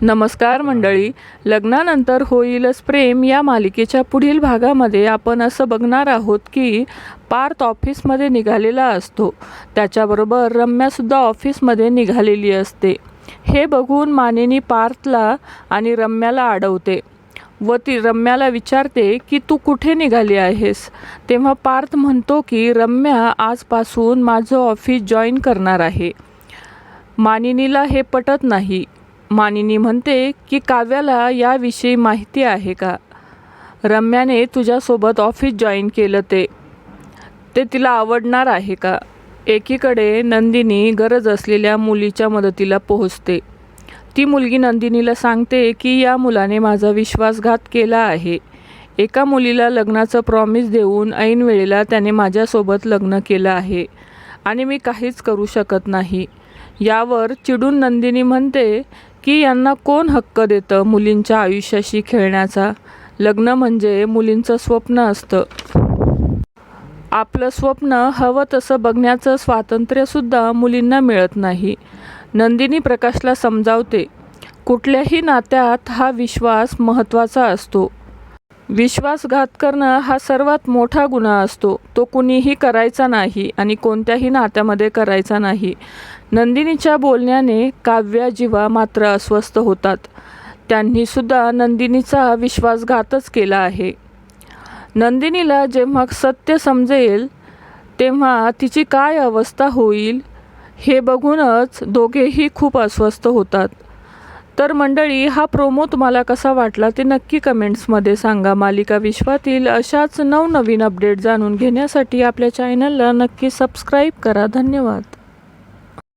नमस्कार मंडळी, लग्नानंतर होईलच प्रेम या मालिकेच्या पुढील भागामध्ये आपण असं बघणार आहोत की पार्थ ऑफिसमध्ये निघालेला असतो. त्याच्याबरोबर रम्यासुद्धा ऑफिसमध्ये निघालेली असते. हे बघून मानिनी पार्थला आणि रम्याला अडवते व ती रम्याला विचारते की तू कुठे निघाली आहेस. तेव्हा पार्थ म्हणतो की रम्या आजपासून माझं ऑफिस जॉईन करणार आहे. मानिनीला हे पटत नाही. मानिनी म्हणते की काव्याला याविषयी माहिती आहे का? रम्याने तुझ्यासोबत ऑफिस जॉईन केलं ते तिला आवडणार आहे का? एकीकडे नंदिनी गरज असलेल्या मुलीच्या मदतीला पोहोचते. ती मुलगी नंदिनीला सांगते की या मुलाने माझा विश्वासघात केला आहे. एका मुलीला लग्नाचं प्रॉमिस देऊन ऐन वेळेला त्याने माझ्यासोबत लग्न केलं आहे आणि मी काहीच करू शकत नाही. यावर चिडून नंदिनी म्हणते की यांना कोण हक्क देतं मुलींच्या आयुष्याशी खेळण्याचा? लग्न म्हणजे मुलींचं स्वप्न असतं. आपलं स्वप्न हवं तसं बघण्याचं स्वातंत्र्यसुद्धा मुलींना मिळत नाही. नंदिनी प्रकाशला समजावते, कुठल्याही नात्यात हा विश्वास महत्त्वाचा असतो. विश्वासघात करणं हा सर्वात मोठा गुन्हा असतो. तो कुणीही करायचा नाही आणि कोणत्याही नात्यामध्ये करायचा नाही. नंदिनीच्या बोलण्याने काव्या जीवा मात्र अस्वस्थ होतात. त्यांनीसुद्धा नंदिनीचा विश्वासघातच केला आहे. नंदिनीला जेव्हा सत्य समजेल तेव्हा तिची काय अवस्था होईल हे बघूनच दोघेही खूप अस्वस्थ होतात. तर मंडळी, हा प्रोमो तुम्हाला कसा वाटला ते नक्की कमेंट्समध्ये सांगा. मालिका विश्वातील अशाच नवनवीन अपडेट जाणून घेण्यासाठी आपल्या चॅनलला नक्की सबस्क्राईब करा. धन्यवाद.